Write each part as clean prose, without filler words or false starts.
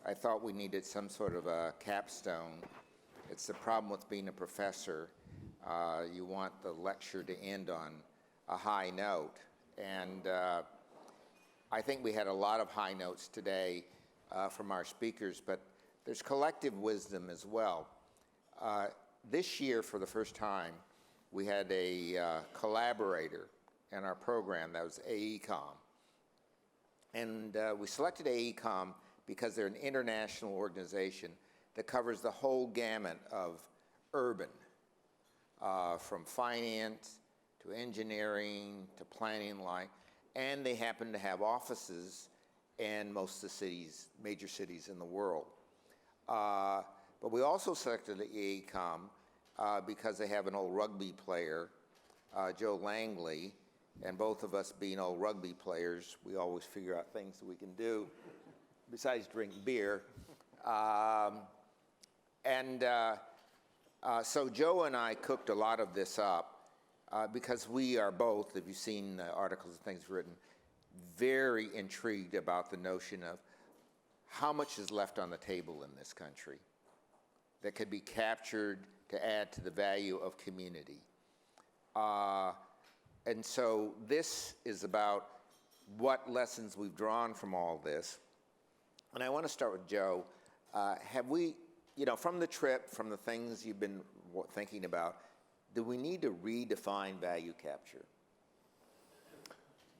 I thought we needed some sort of a capstone. It's the problem with being a professor. You want the lecture to end on a high note. And I think we had a lot of high notes today from our speakers, but there's collective wisdom as well. This year, for the first time, we had a collaborator in our program that was AECOM. And we selected AECOM because they're an international organization that covers the whole gamut of urban, from finance to engineering to planning, and they happen to have offices in most of the cities, major cities in the world. But we also selected the AECOM because they have an old rugby player, Joe Langely, and both of us being old rugby players, we always figure out things that we can do besides drink beer. So Joe and I cooked a lot of this up because we are both, if you've seen the articles and things written, very intrigued about the notion of how much is left on the table in this country that could be captured to add to the value of community. And so this is about what lessons we've drawn from all this. And I want to start with Joe. Have we, from the trip, from the things you've been thinking about, do we need to redefine value capture?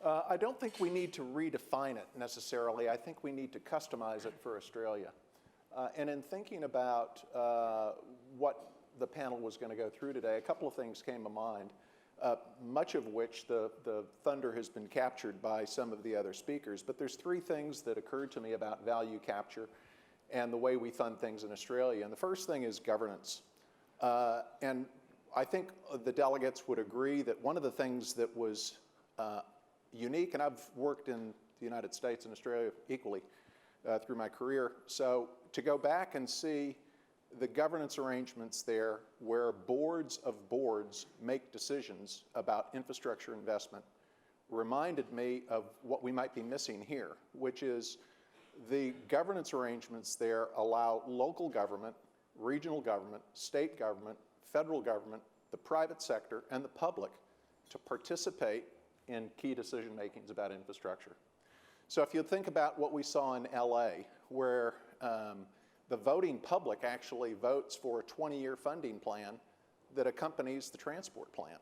I don't think we need to redefine it necessarily. I think we need to customize it for Australia. And in thinking about what the panel was going to go through today, a couple of things came to mind, much of which the thunder has been captured by some of the other speakers. But there's three things that occurred to me about value capture and the way we fund things in Australia. And the first thing is governance. And I think the delegates would agree that one of the things that was unique, and I've worked in the United States and Australia equally through my career, so to go back and see the governance arrangements there where boards of boards make decisions about infrastructure investment reminded me of what we might be missing here, which is the governance arrangements there allow local government, regional government, state government, federal government, the private sector, and the public to participate in key decision makings about infrastructure. So if you think about what we saw in LA, where the voting public actually votes for a 20-year funding plan that accompanies the transport plan.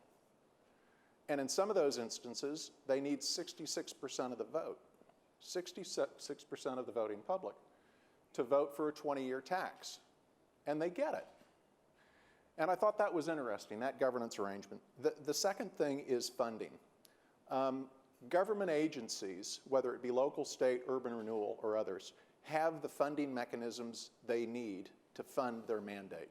And in some of those instances, they need 66% of the vote, 66% of the voting public, to vote for a 20-year tax. And they get it. And I thought that was interesting, that governance arrangement. The second thing is funding. Government agencies, whether it be local, state, urban renewal, or others, have the funding mechanisms they need to fund their mandate.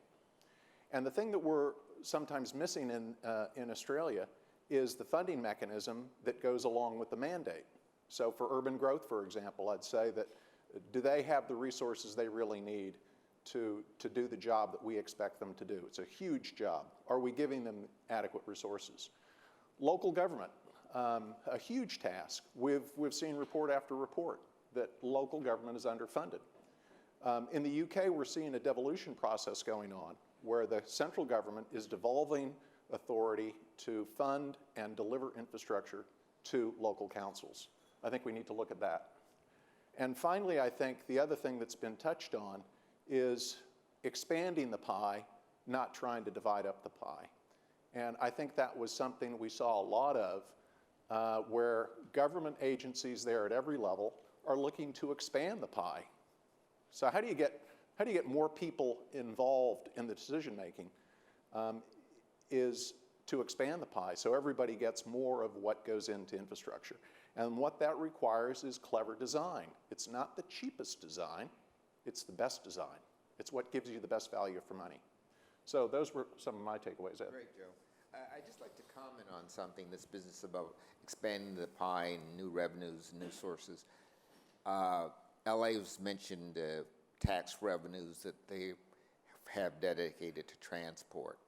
And the thing that we're sometimes missing in Australia is the funding mechanism that goes along with the mandate. So for urban growth, for example, I'd say that do they have the resources they really need to do the job that we expect them to do? It's a huge job. Are we giving them adequate resources? Local government, a huge task. We've seen report after report that local government is underfunded. In the UK, we're seeing a devolution process going on where the central government is devolving authority to fund and deliver infrastructure to local councils. I think we need to look at that. And finally, I think the other thing that's been touched on is expanding the pie, not trying to divide up the pie. And I think that was something we saw a lot of where government agencies there at every level are looking to expand the pie. So how do you get more people involved in the decision making is to expand the pie so everybody gets more of what goes into infrastructure. And what that requires is clever design. It's not the cheapest design, it's the best design. It's what gives you the best value for money. So those were some of my takeaways, Ed. Great, Joe. I'd just like to comment on something, this business about expanding the pie and new revenues and new sources. LA was mentioned tax revenues that they have dedicated to transport.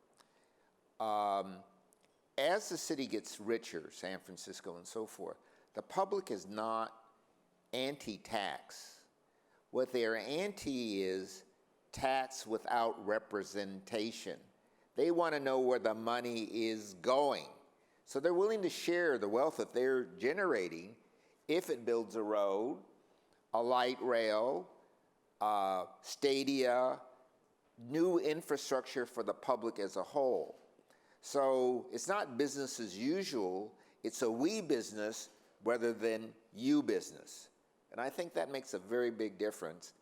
As the city gets richer, San Francisco and so forth, the public is not anti-tax. What their anti is tax without representation. They want to know where the money is going. So they're willing to share the wealth that they're generating if it builds a road, a light rail, stadia, new infrastructure for the public as a whole. So it's not business as usual, it's a we business rather than you business. And I think that makes a very big difference.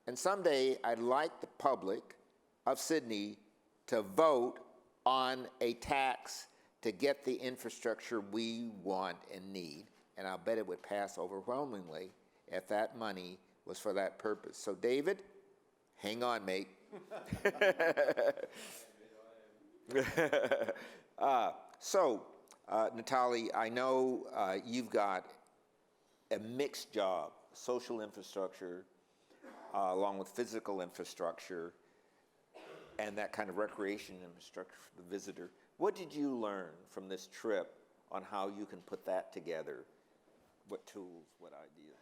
And someday I'd like the public of Sydney to vote on a tax to get the infrastructure we want and need. And I'll bet it would pass overwhelmingly if that money was for that purpose. So David, hang on, mate. Natalie, I know you've got a mixed job, social infrastructure, along with physical infrastructure, and that kind of recreation infrastructure for the visitor. What did you learn from this trip on how you can put that together? What tools, what ideas?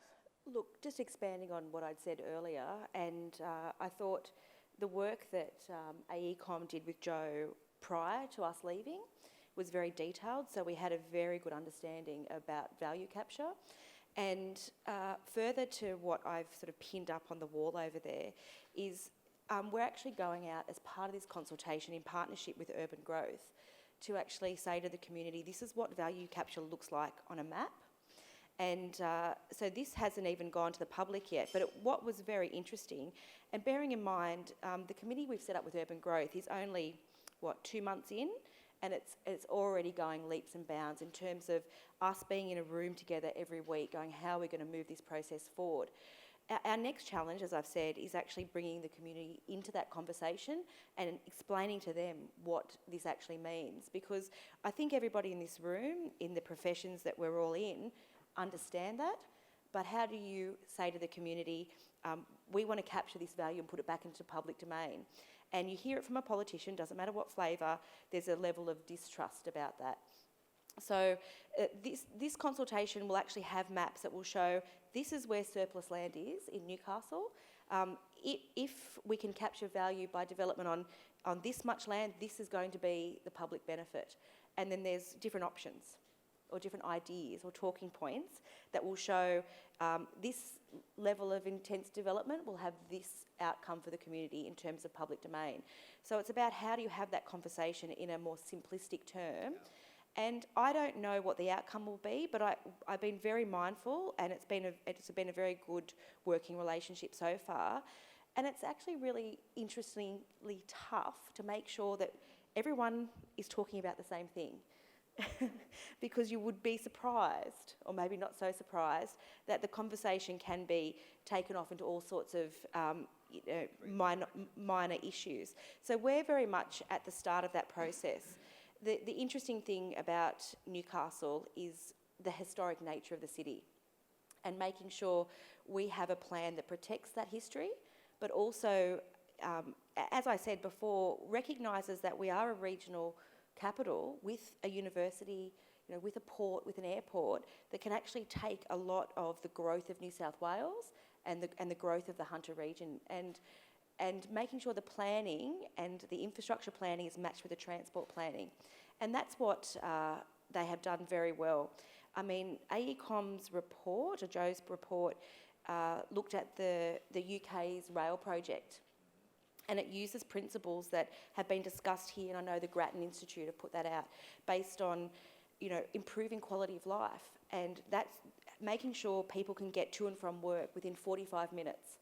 Look, just expanding on what I'd said earlier, and I thought the work that AECOM did with Joe prior to us leaving was very detailed, so we had a very good understanding about value capture. And further to what I've sort of pinned up on the wall over there is we're actually going out as part of this consultation in partnership with Urban Growth to actually say to the community, this is what value capture looks like on a map. And so this hasn't even gone to the public yet, but what was very interesting, and bearing in mind the committee we've set up with Urban Growth is only, 2 months in, and it's already going leaps and bounds in terms of us being in a room together every week going, how are we going to move this process forward? Our next challenge, as I've said, is actually bringing the community into that conversation and explaining to them what this actually means. Because I think everybody in this room, in the professions that we're all in, understand that, but how do you say to the community, we want to capture this value and put it back into public domain? And you hear it from a politician, doesn't matter what flavour, there's a level of distrust about that. So this consultation will actually have maps that will show this is where surplus land is in Newcastle. If we can capture value by development on this much land, this is going to be the public benefit. And then there's different options or different ideas or talking points that will show this level of intense development will have this outcome for the community in terms of public domain. So it's about how do you have that conversation in a more simplistic term. And I don't know what the outcome will be, but I've been very mindful, and it's been a very good working relationship so far. And it's actually really interestingly tough to make sure that everyone is talking about the same thing. Because you would be surprised, or maybe not so surprised, that the conversation can be taken off into all sorts of minor issues. So we're very much at the start of that process. The interesting thing about Newcastle is the historic nature of the city, and making sure we have a plan that protects that history, but also, as I said before, recognises that we are a regional capital with a university, with a port, with an airport that can actually take a lot of the growth of New South Wales and the growth of the Hunter region, and making sure the planning and the infrastructure planning is matched with the transport planning. And that's what they have done very well. I mean, AECOM's report, or Joe's report, looked at the UK's rail project, and it uses principles that have been discussed here, and I know the Grattan Institute have put that out, based on, improving quality of life, and that's making sure people can get to and from work within 45 minutes.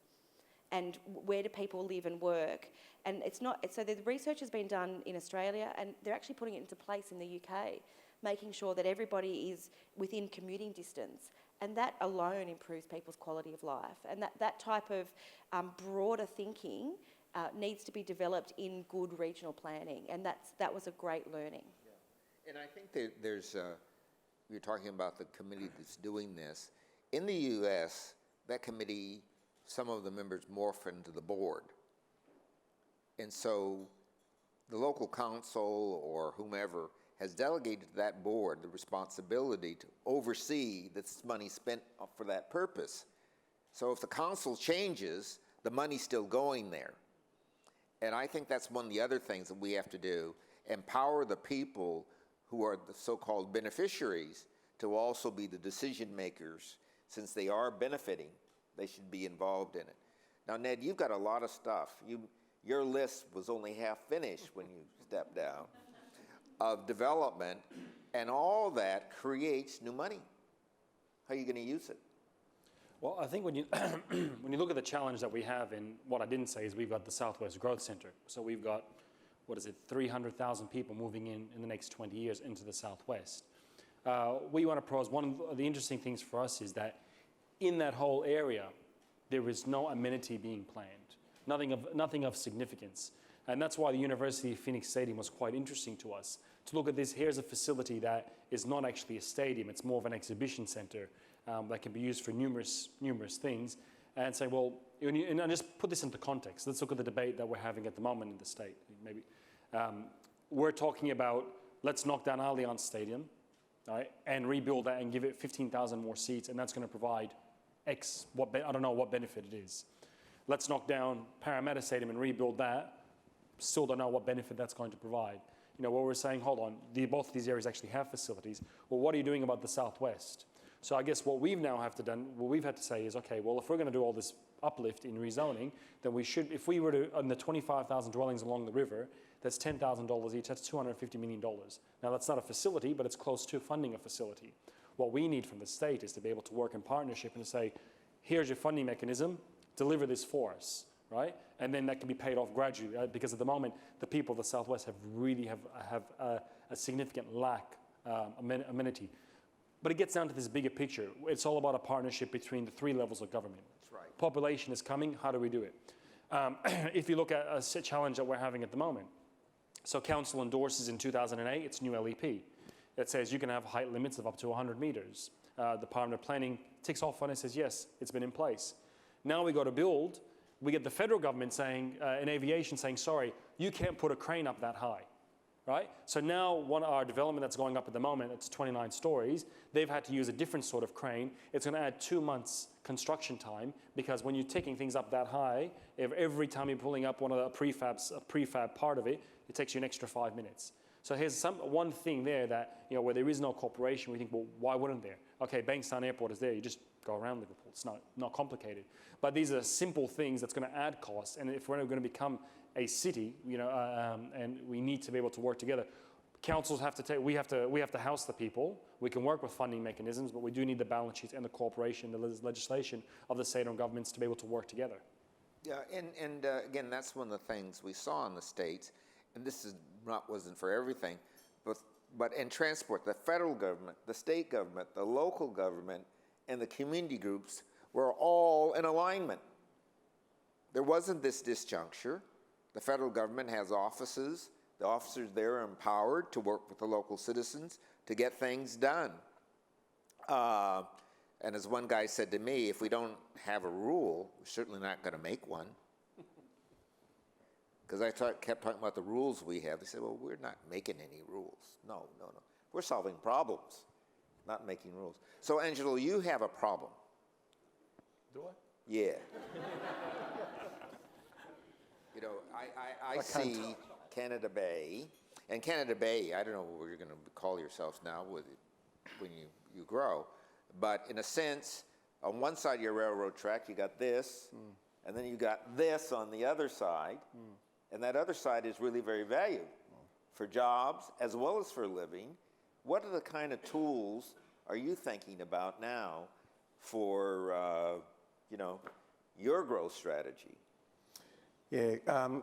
And where do people live and work? And so the research has been done in Australia, and they're actually putting it into place in the UK, making sure that everybody is within commuting distance. And that alone improves people's quality of life. And that type of broader thinking needs to be developed in good regional planning. And that was a great learning. Yeah. And I think there's, you're talking about the committee that's doing this. In the US, that committee, some of the members morph into the board. And so the local council or whomever has delegated to that board the responsibility to oversee this money spent for that purpose. So if the council changes, the money's still going there. And I think that's one of the other things that we have to do, empower the people who are the so-called beneficiaries to also be the decision makers. Since they are benefiting, they should be involved in it. Now, Ned, you've got a lot of stuff. Your list was only half finished when you stepped down of development, and all that creates new money. How are you going to use it? Well, I think when you when you look at the challenge that we have, and what I didn't say is we've got the Southwest Growth Centre. So we've got, 300,000 people moving in the next 20 years into the Southwest. We want to propose, one of the interesting things for us is that in that whole area, there is no amenity being planned, nothing of significance. And that's why the University of Phoenix Stadium was quite interesting to us. To look at this, here's a facility that is not actually a stadium, it's more of an exhibition center that can be used for numerous things. And say, well, and I just put this into context. Let's look at the debate that we're having at the moment in the state. Maybe we're talking about, let's knock down Allianz Stadium, right, and rebuild that and give it 15,000 more seats, and that's going to provide X, I don't know what benefit it is. Let's knock down Parramatta Stadium and rebuild that. Still don't know what benefit that's going to provide. What we're saying, hold on, both of these areas actually have facilities. Well, what are you doing about the Southwest? So I guess what we've had to say is, okay, well, if we're going to do all this uplift in rezoning, then we should, if we were to, on the 25,000 dwellings along the river, that's $10,000 each, that's $250 million. Now, that's not a facility, but it's close to funding a facility. What we need from the state is to be able to work in partnership and to say, here's your funding mechanism, deliver this for us, right? And then that can be paid off gradually, because at the moment, the people of the Southwest have a significant lack amenity. But it gets down to this bigger picture. It's all about a partnership between the three levels of government. That's right. Population is coming, how do we do it? If you look at a challenge that we're having at the moment, so council endorses in 2008 its new LEP. That says you can have height limits of up to 100 meters. The Department of Planning ticks off on it and says, yes, it's been in place. Now we go to build, we get the federal government saying, in aviation saying, sorry, you can't put a crane up that high, right? So now our development that's going up at the moment, it's 29 stories, they've had to use a different sort of crane. It's going to add 2 months construction time, because when you're taking things up that high, every time you're pulling up one of the prefab part of it, it takes you an extra 5 minutes. So here's one thing there that, where there is no cooperation, we think, well, why wouldn't there? Okay, Bankstown Airport is there, you just go around Liverpool. It's not complicated. But these are simple things that's going to add costs, and if we're going to become a city, and we need to be able to work together, councils have to we have to house the people. We can work with funding mechanisms, but we do need the balance sheets and the cooperation, the legislation of the state and governments to be able to work together. Yeah, and again, that's one of the things we saw in the States, and this wasn't for everything, but in transport, the federal government, the state government, the local government, and the community groups were all in alignment. There wasn't this disjuncture. The federal government has offices. The officers there are empowered to work with the local citizens to get things done. And as one guy said to me, if we don't have a rule, we're certainly not going to make one. Because I kept talking about the rules we have. They said, well, we're not making any rules. No. We're solving problems, not making rules. So, Angelo, you have a problem. Do I? Yeah. I see Canada Bay, and Canada Bay, I don't know what you're going to call yourselves now when you grow, but in a sense, on one side of your railroad track, you got this, and then you got this on the other side, and that other side is really very valued for jobs as well as for living. What are the kind of tools are you thinking about now for, your growth strategy? Yeah,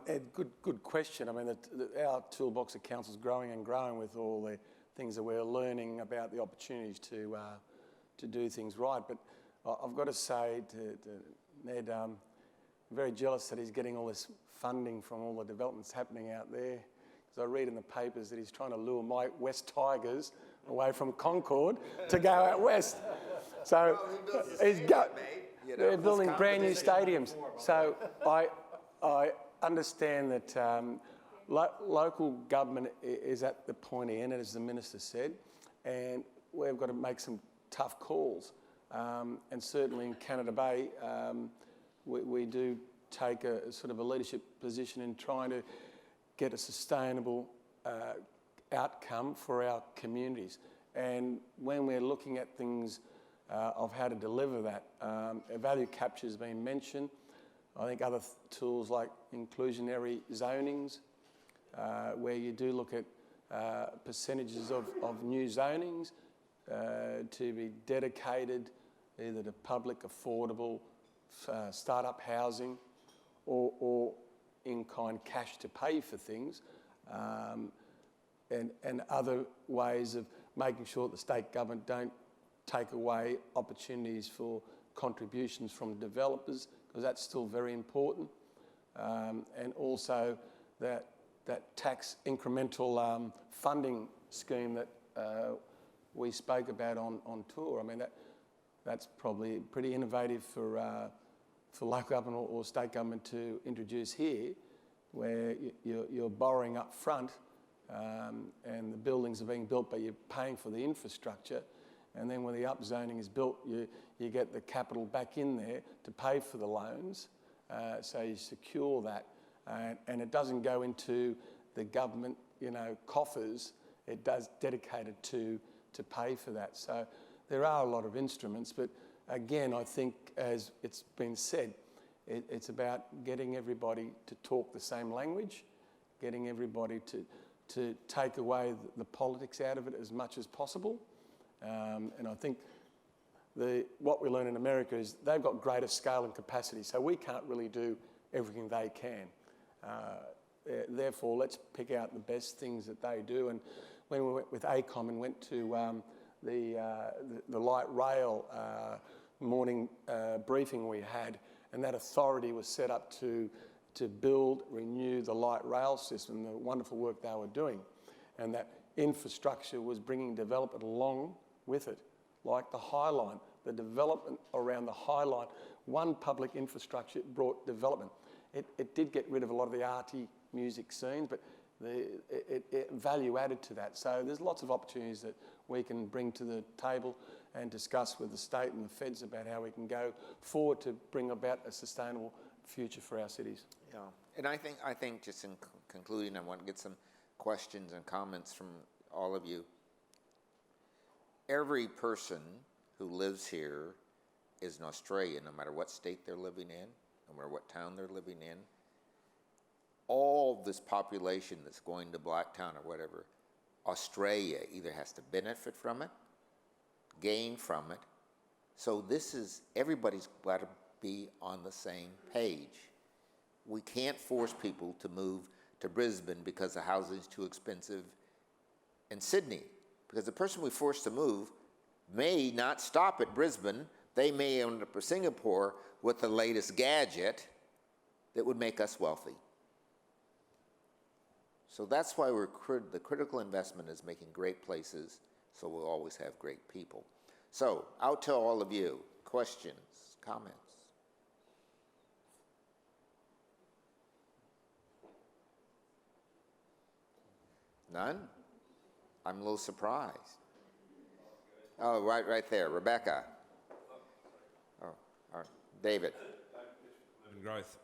Ed, good question. I mean, our toolbox of council is growing and growing with all the things that we're learning about the opportunities to do things right. But I've got to say to Ned, I'm very jealous that he's getting all this funding from all the developments happening out there. Because I read in the papers that he's trying to lure my West Tigers away from Concord to go out west. So they're building brand new stadiums. So I understand that local government is at the pointy end, as the minister said, and we've got to make some tough calls. And certainly in Canada Bay, we do take a sort of a leadership position in trying to get a sustainable outcome for our communities. And when we're looking at things of how to deliver that, value capture has been mentioned. I think other tools like inclusionary zonings, where you do look at percentages of new zonings to be dedicated either to public, affordable, start-up housing, or in-kind cash to pay for things, and other ways of making sure that the state government don't take away opportunities for contributions from developers, because that's still very important, and also that tax incremental funding scheme that we spoke about on tour. I mean, that's probably pretty innovative for local government or state government to introduce here, where you're borrowing up front and the buildings are being built, but you're paying for the infrastructure. And then when the upzoning is built, you get the capital back in there to pay for the loans. So you secure that. And it doesn't go into the government, coffers. It does dedicated to pay for that. So there are a lot of instruments. But again, I think, as it's been said, it's about getting everybody to talk the same language, getting everybody to take away the politics out of it as much as possible. And I think what we learn in America is they've got greater scale and capacity, so we can't really do everything they can. Therefore, let's pick out the best things that they do. And when we went with ACOM and went to the light rail morning briefing we had, and that authority was set up to build, renew the light rail system, the wonderful work they were doing, and that infrastructure was bringing development along with it, like the High Line, the development around the High Line. One public infrastructure brought development. It did get rid of a lot of the arty music scenes, but it value added to that. So there's lots of opportunities that we can bring to the table and discuss with the state and the feds about how we can go forward to bring about a sustainable future for our cities. Yeah, and I think just in concluding, I want to get some questions and comments from all of you. Every person who lives here is an Australian, no matter what state they're living in, no matter what town they're living in. All this population that's going to Blacktown or whatever, Australia either has to benefit from it, gain from it. So everybody's got to be on the same page. We can't force people to move to Brisbane because the housing is too expensive in Sydney. Because the person we force to move may not stop at Brisbane. They may end up in Singapore with the latest gadget that would make us wealthy. So that's why the critical investment is making great places, so we'll always have great people. So out to all of you, questions, comments? None? I'm a little surprised. Oh, right there, Rebecca. Oh, all right. David. Growth.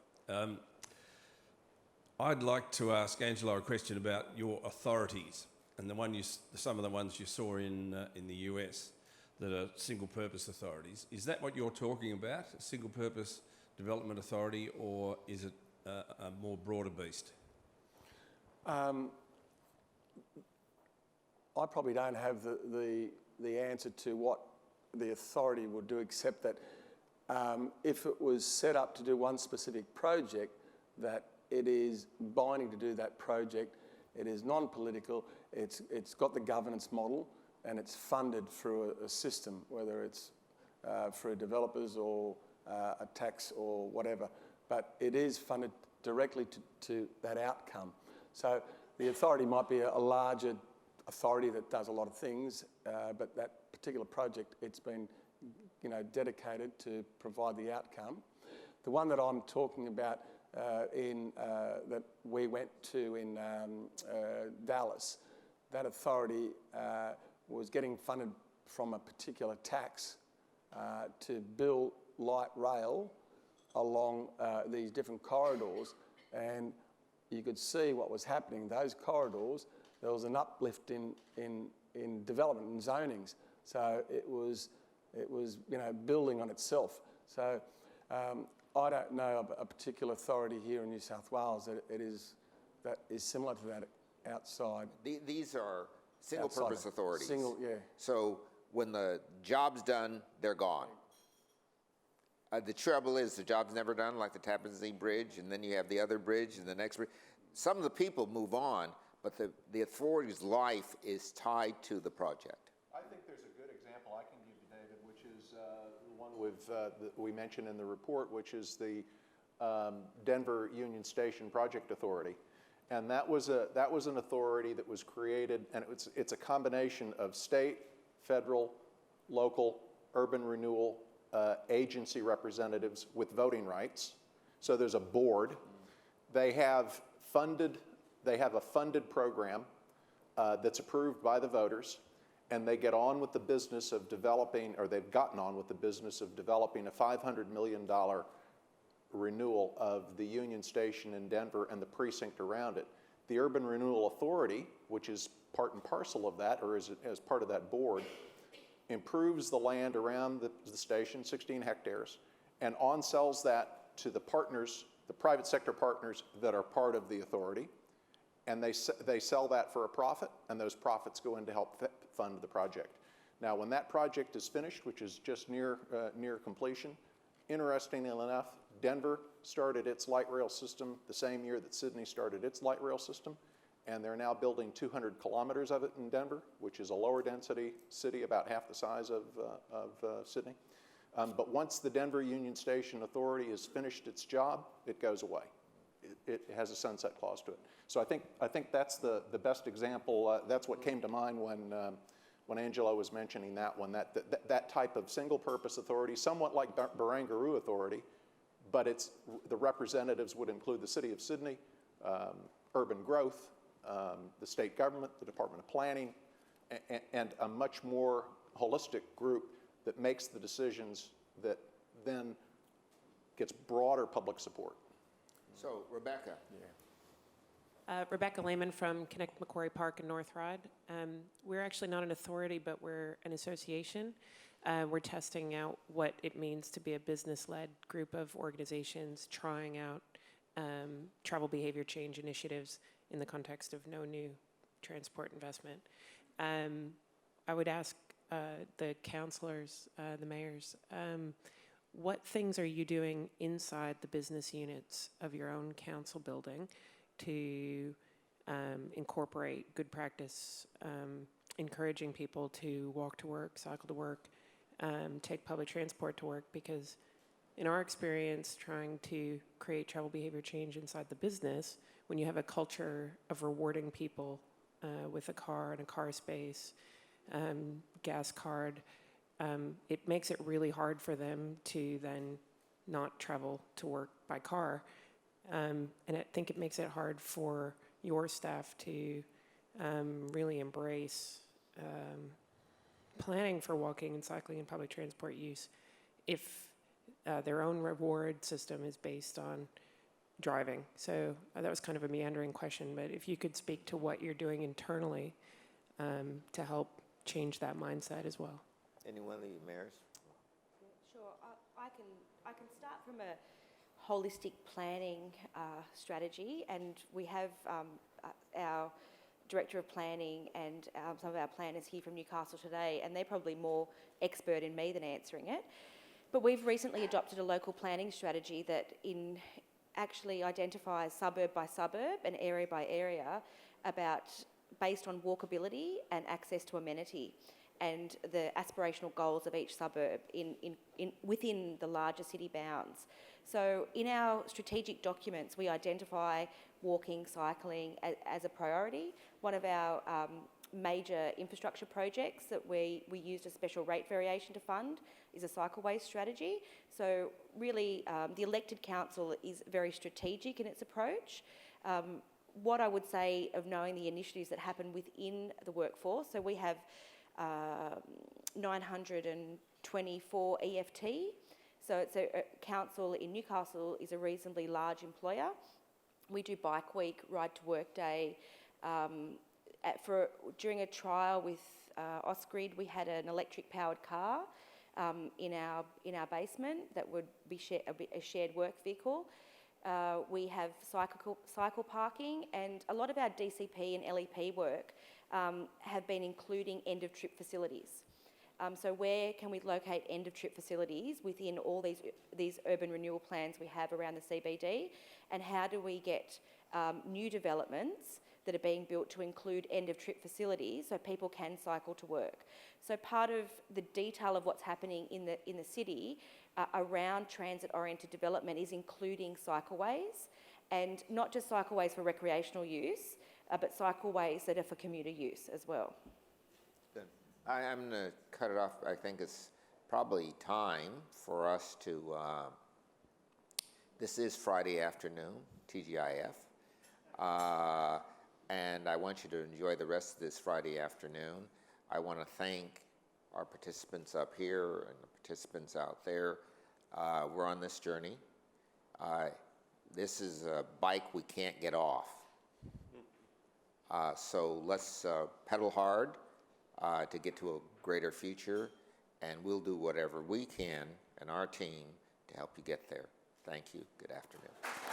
I'd like to ask Angela a question about your authorities and some of the ones you saw in the US that are single-purpose authorities. Is that what you're talking about, a single-purpose development authority, or is it a more broader beast? I probably don't have the answer to what the authority would do, except that if it was set up to do one specific project, that it is binding to do that project. It is non-political. It's got the governance model, and it's funded through a system, whether it's for developers or a tax or whatever. But it is funded directly to that outcome. So the authority might be a larger authority that does a lot of things, but that particular project, it's been dedicated to provide the outcome. The one that I'm talking about that we went to in Dallas, that authority was getting funded from a particular tax to build light rail along these different corridors, and you could see what was happening. Those corridors, there was an uplift in development and zonings. So it was building on itself. So I don't know a particular authority here in New South Wales that is similar to that outside. These are single-purpose authorities. Yeah. So when the job's done, they're gone. The trouble is the job's never done, like the Tappan Zee Bridge, and then you have the other bridge and the next bridge. Some of the people move on, but the authority's life is tied to the project. I think there's a good example I can give you, David, which is the one that we mentioned in the report, which is the Denver Union Station Project Authority. And that was an authority that was created, and it's a combination of state, federal, local, urban renewal agency representatives with voting rights. So there's a board. They have a funded program that's approved by the voters, and they get on with the business of developing, or they've gotten on with the business of developing a $500 million renewal of the Union Station in Denver and the precinct around it. The Urban Renewal Authority, which is part and parcel of that, or as part of that board, improves the land around the station, 16 hectares, and on-sells that to the partners, the private sector partners that are part of the authority, and they sell that for a profit, and those profits go in to help fund the project. Now, when that project is finished, which is just near completion, interestingly enough, Denver started its light rail system the same year that Sydney started its light rail system, and they're now building 200 kilometers of it in Denver, which is a lower density city, about half the size of Sydney. But once the Denver Union Station Authority has finished its job, it goes away. It has a sunset clause to it. So I think that's the best example. That's what came to mind when Angela was mentioning that one. That type of single-purpose authority, somewhat like Barangaroo Authority, but the representatives would include the City of Sydney, urban growth, the state government, the Department of Planning, and a much more holistic group that makes the decisions that then gets broader public support. So, Rebecca. Rebecca Lehman from Connect Macquarie Park in North Ryde. We're actually not an authority, but we're an association. We're testing out what it means to be a business-led group of organizations trying out travel behavior change initiatives in the context of no new transport investment. I would ask the councillors, the mayors, what things are you doing inside the business units of your own council building to incorporate good practice, encouraging people to walk to work, cycle to work, take public transport to work? Because in our experience trying to create travel behavior change inside the business, when you have a culture of rewarding people with a car and a car space, gas card, it makes it really hard for them to then not travel to work by car. And I think it makes it hard for your staff to really embrace planning for walking and cycling and public transport use if their own reward system is based on driving. So that was kind of a meandering question, but if you could speak to what you're doing internally to help change that mindset as well. Any one of the mayors? Yeah, sure. I can start from a holistic planning strategy, and we have our Director of Planning and some of our planners here from Newcastle today, and they're probably more expert in me than answering it. But we've recently adopted a local planning strategy that actually identifies suburb by suburb and area by area based on walkability and access to amenity and the aspirational goals of each suburb within the larger city bounds. So in our strategic documents, we identify walking, cycling as a priority. One of our major infrastructure projects that we used a special rate variation to fund is a cycleways strategy. So really, the elected council is very strategic in its approach. What I would say of knowing the initiatives that happen within the workforce, so we have 900 and 24 EFT. So it's a council in Newcastle is a reasonably large employer. We do Bike Week, Ride to Work Day. During a trial with Ausgrid, we had an electric powered car in our basement that would be a shared work vehicle. We have cycle parking, and a lot of our DCP and LEP work have been including end-of-trip facilities. So where can we locate end-of-trip facilities within all these urban renewal plans we have around the CBD, and how do we get new developments that are being built to include end-of-trip facilities so people can cycle to work? So part of the detail of what's happening in the city around transit-oriented development is including cycleways, and not just cycleways for recreational use, but cycleways that are for commuter use as well. I'm going to cut it off. I think it's probably time for us to, this is Friday afternoon, TGIF, and I want you to enjoy the rest of this Friday afternoon. I want to thank our participants up here and the participants out there. We're on this journey. This is a bike we can't get off. So let's pedal hard to get to a greater future, and we'll do whatever we can and our team to help you get there. Thank you. Good afternoon.